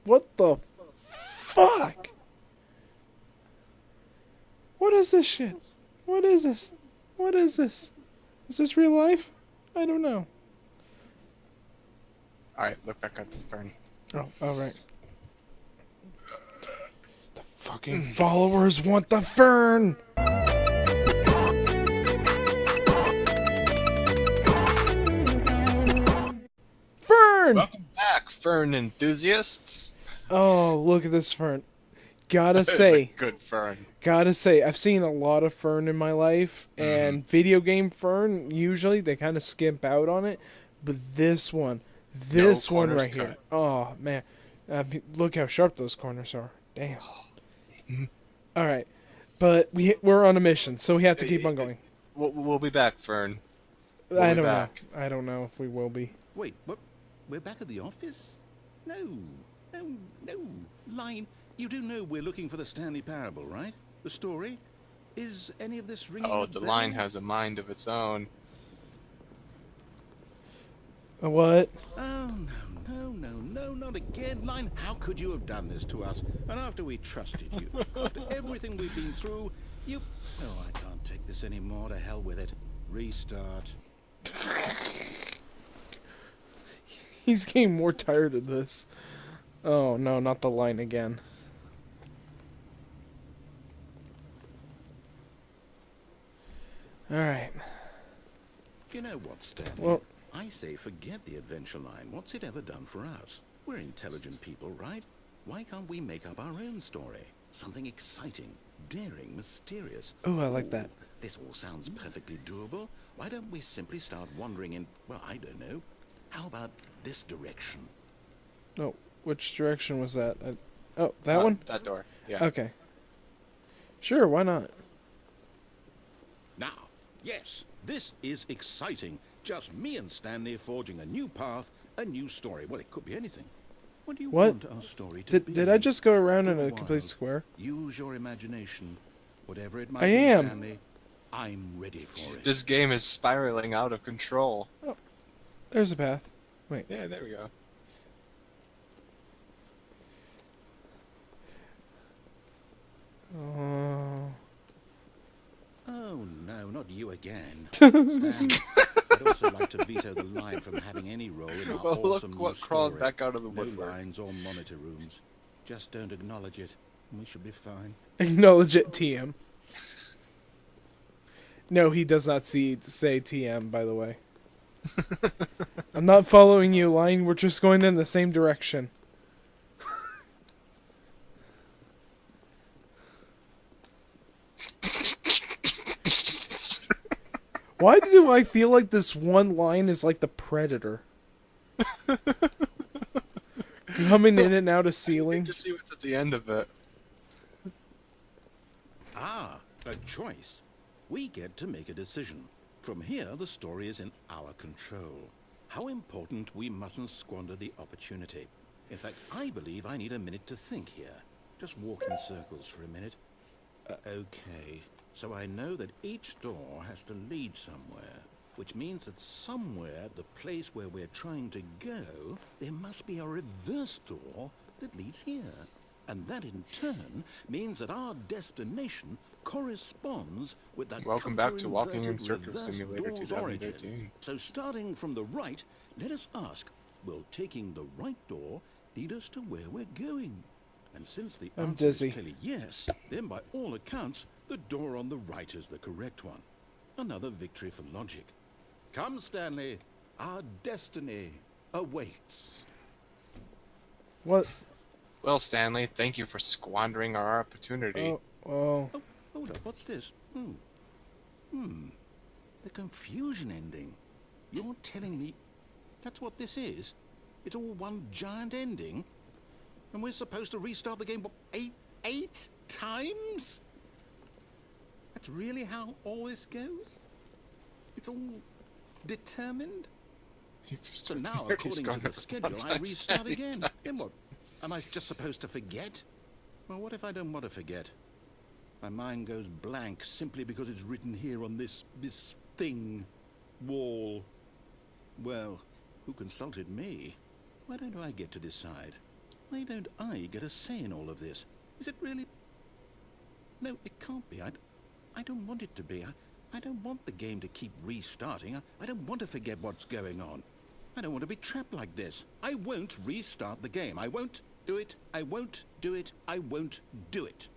What the fuck? What is this shit? What is this? What is this? Is this real life? I don't know. Alright, look back at the Fern. Oh, alright. The fucking followers want the Fern! Fern! Welcome back, Fern enthusiasts! Oh, look at this Fern. Gotta That is a say, good Fern. I've seen a lot of Fern in my life, and video game Fern, usually they kind of skimp out on it, but this one corners right here, cut. oh man, look how sharp those corners are. Damn. All right, but we're on a mission, so we have to keep on going. We'll be back, Fern. I don't know. I don't know if we will be. Wait, what? We're back at the office? No, no. Line, you do know we're looking for the Stanley Parable, right? The story? Is any of this ringing Oh, a the bell? line has a mind of its own. What? Oh, no, not again. Line, how could you have done this to us? And after we trusted you, after everything we've been through, you... Oh, I can't take this anymore. To hell with it. Restart. He's getting more tired of this. Oh no, not the line again. All right. You know what, Stanley? Well, I say forget the adventure line. What's it ever done for us? We're intelligent people, right? Why can't we make up our own story? Something exciting, daring, mysterious. oh, I like that. This all sounds perfectly doable. Why don't we simply start wandering in, well, I don't know. How about this direction? Oh, which direction was that? Oh, that one? That door. Yeah. Okay. Sure, why not? Now, yes, this is exciting. Just me and Stanley forging a new path, a new story. Well, it could be anything. What do you What? want our story to be? Did I just go around in Go a complete wild. square? Use your imagination. Whatever it might I be, am. Stanley, I'm ready for it. This game is spiraling out of control. There's a path. Wait. Yeah, there we go. Oh. Oh, no, not you again. Stanley, I'd also like to veto the line from having any role in our Well, look awesome what new crawled story. back out of the No woodwork. lines or monitor rooms. Just don't acknowledge it, and we should be fine. Acknowledge it, TM. No, he does not say TM, by the way. I'm not following you, line. We're just going in the same direction. Why do I feel like this one line is like the Predator? Coming in and out of ceiling. To see what's at the end of it. Ah, a choice. We get to make a decision. From here, the story is in our control. How important we mustn't squander the opportunity. In fact, I believe I need a minute to think here. Just walk in circles for a minute. Okay, so I know that each door has to lead somewhere, which means that somewhere at the place where we're trying to go, there must be a reverse door that leads here. And that in turn means that our destination corresponds with that Welcome back to Walking in counter-inverted Circuit reverse Simulator door's 2013. origin. So starting from the right, let us ask, will taking the right door lead us to where we're going? And since the I'm answer dizzy. is clearly yes, then by all accounts, the door on the right is the correct one. Another victory for logic. Come, Stanley, our destiny awaits. What? Well, Stanley, thank you for squandering our opportunity. Oh, oh. Oh, hold up, what's this? The confusion ending. You're telling me that's what this is? It's all one giant ending? And we're supposed to restart the game, what, eight times? That's really how all this goes? It's all determined? So now, according to the schedule, I restart again. Then what? Am I just supposed to forget? Well, what if I don't want to forget? My mind goes blank simply because it's written here on this thing, wall. Well, who consulted me? Why don't I get to decide? Why don't I get a say in all of this? Is it really... No, it can't be. I don't want it to be. I don't want the game to keep restarting. I don't want to forget what's going on. I don't want to be trapped like this. I won't restart the game. I won't do it. I won't do it. I won't do it.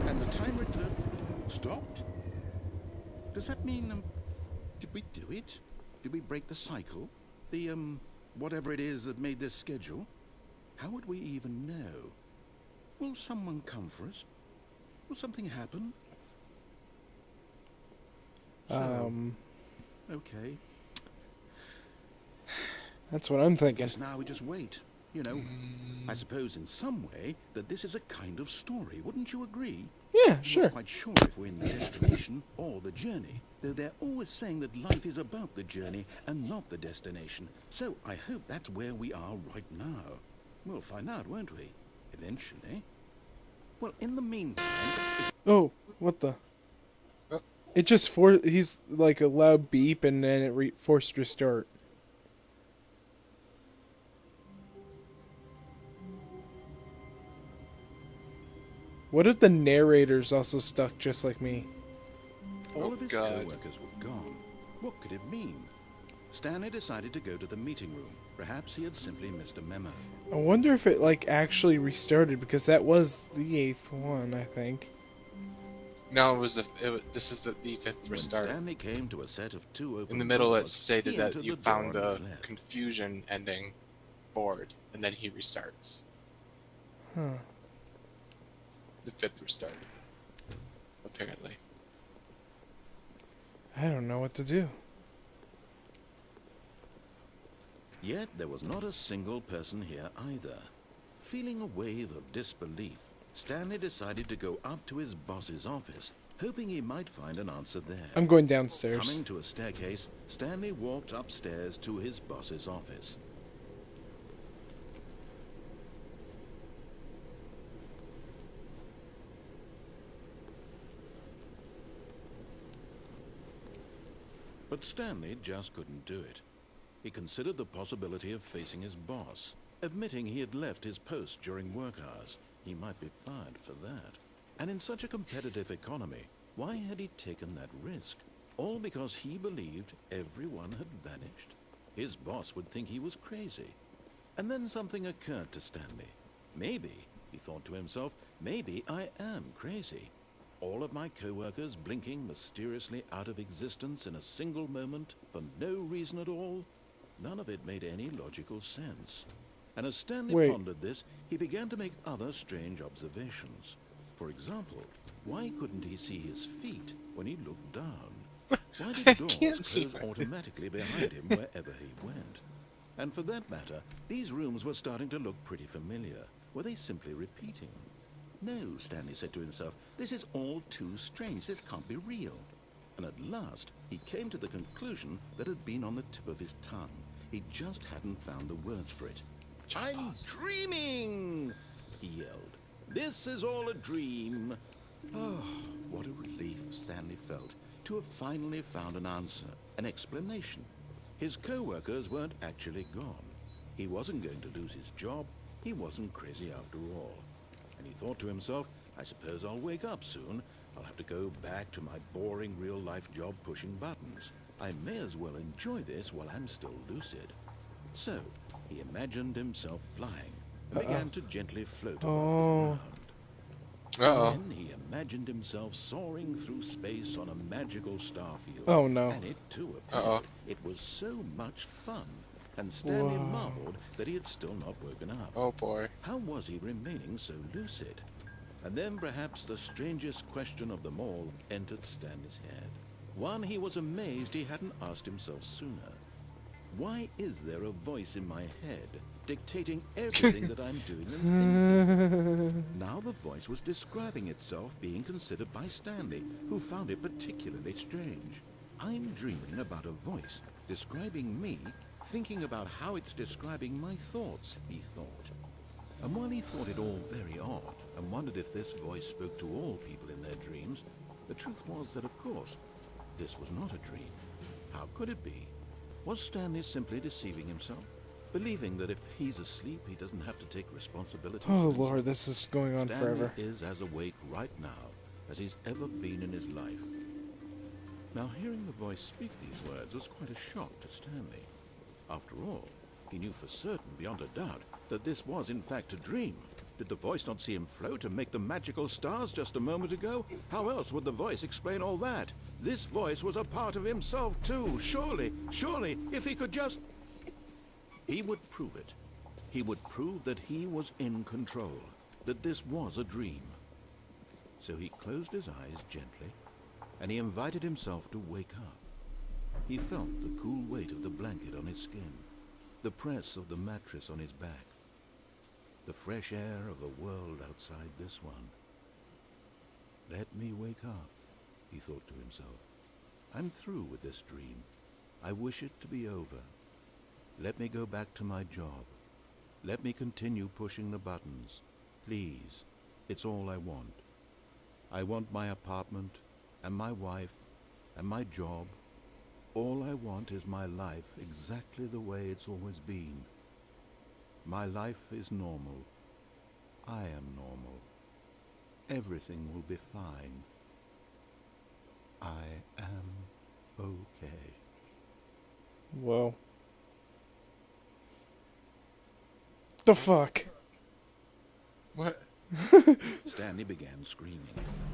And the timer stopped? Does that mean, did we do it? Did we break the cycle? The, whatever it is that made this schedule? How would we even know? Will someone come for us? Will something happen? Okay. That's what I'm thinking. Guess now we just wait. You know, I suppose in some way that this is a kind of story. Wouldn't you agree? Yeah, I'm sure. not quite sure if we're in the destination or the journey, though they're always saying that life is about the journey and not the destination. So I hope that's where we are right now. We'll find out, won't we? Eventually. Well, in the meantime... Oh, what the? Oh. It just he's like a loud beep and then it forced restart. What if the narrator's also stuck just like me? All of his God. co-workers were gone. What could it mean? Stanley decided to go to the meeting room. Perhaps he had simply missed a memo. I wonder if it like actually restarted because that was the 8th one, I think. No, this is the 5th When restart. Stanley came to a set of 2 open In the middle, it doors, stated he that entered you the found door the and left. confusion ending board, and then he restarts. Huh. The 5th restart. Apparently. I don't know what to do. Yet there was not a single person here either. Feeling a wave of disbelief, Stanley decided to go up to his boss's office, hoping he might find an answer there. I'm going downstairs. Coming to a staircase, Stanley walked upstairs to his boss's office. But Stanley just couldn't do it. He considered the possibility of facing his boss, admitting he had left his post during work hours. He might be fired for that. And in such a competitive economy, why had he taken that risk? All because he believed everyone had vanished? His boss would think he was crazy. And then something occurred to Stanley. Maybe, he thought to himself, maybe I am crazy. All of my co-workers blinking mysteriously out of existence in a single moment for no reason at all? None of it made any logical sense. And as Stanley pondered this, he began to make other strange observations. For example, why couldn't he see his feet when he looked down? Why did doors close automatically behind him wherever he went? And for that matter, these rooms were starting to look pretty familiar. Were they simply repeating? No, Stanley said to himself, this is all too strange. This can't be real. And at last, he came to the conclusion that had been on the tip of his tongue. He just hadn't found the words for it. I'm dreaming, he yelled. This is all a dream. Oh, what a relief Stanley felt to have finally found an answer, an explanation. His co-workers weren't actually gone. He wasn't going to lose his job. He wasn't crazy after all. And he thought to himself, I suppose I'll wake up soon. I'll have to go back to my boring real-life job pushing buttons. I may as well enjoy this while I'm still lucid. So, he imagined himself flying and began to gently float above the ground. Then he imagined himself soaring through space on a magical starfield. Oh no. And it too appeared. It was so much fun. And Stanley marveled that he had still not woken up. Oh boy. How was he remaining so lucid? And then perhaps the strangest question of them all entered Stanley's head. One he was amazed he hadn't asked himself sooner. Why is there a voice in my head dictating everything that I'm doing and thinking? Now the voice was describing itself being considered by Stanley, who found it particularly strange. I'm dreaming about a voice describing me, thinking about how it's describing my thoughts, he thought. And while he thought it all very odd, and wondered if this voice spoke to all people in their dreams, the truth was that, of course, this was not a dream. How could it be? Was Stanley simply deceiving himself? believing that if he's asleep, he doesn't have to take responsibility. Oh Lord, this is going on Stanley forever. is as awake right now as he's ever been in his life. Now, hearing the voice speak these words was quite a shock to Stanley. After all, he knew for certain, beyond a doubt, that this was in fact a dream. Did the voice not see him float and make the magical stars just a moment ago? How else would the voice explain all that? This voice was a part of himself too. Surely, if he could just... He would prove it. He would prove that he was in control, that this was a dream. So he closed his eyes gently, and he invited himself to wake up. He felt the cool weight of the blanket on his skin, the press of the mattress on his back, the fresh air of the world outside this one. Let me wake up, he thought to himself. I'm through with this dream. I wish it to be over. Let me go back to my job. Let me continue pushing the buttons. Please, it's all I want. I want my apartment, and my wife, and my job. All I want is my life exactly the way it's always been. My life is normal. I am normal. Everything will be fine. I am okay. Whoa. The fuck? What? Stanley began screaming.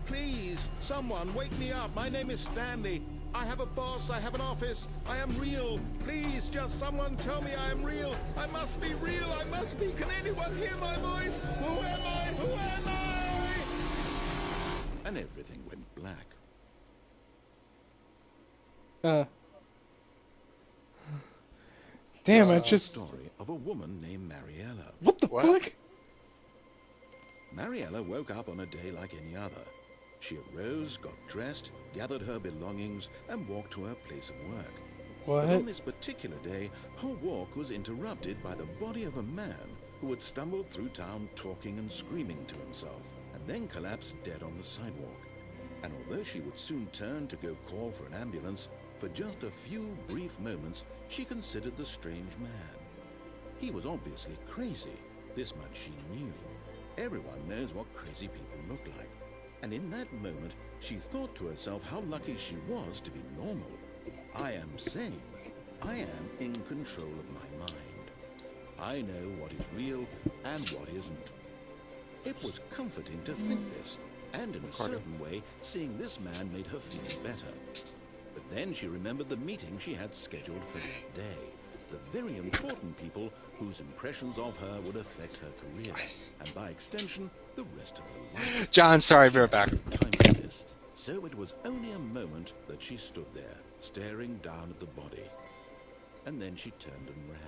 Please, someone, wake me up. My name is Stanley. I have a boss. I have an office. I am real. Please, just someone tell me I am real. I must be real. I must be. Can anyone hear my voice? Who am I? Who am I? And everything went black. Damn, I This is just... the story of a woman named Mariella. What the What? fuck? Mariella woke up on a day like any other. She arose, got dressed, gathered her belongings, and walked to her place of work. But on What? this particular day, her walk was interrupted by the body of a man who had stumbled through town talking and screaming to himself, and then collapsed dead on the sidewalk. And although she would soon turn to go call for an ambulance, for just a few brief moments, she considered the strange man. He was obviously crazy. This much she knew. Everyone knows what crazy people look like. And in that moment, she thought to herself how lucky she was to be normal. I am sane. I am in control of my mind. I know what is real and what isn't. It was comforting to think this, and in a certain way, seeing this man made her feel better. But then she remembered the meeting she had scheduled for that day. The very important people whose impressions of her would affect her career, and by extension, the rest of her life. John, sorry, be right back. Time for this. So it was only a moment that she stood there, staring down at the body. And then she turned and ran.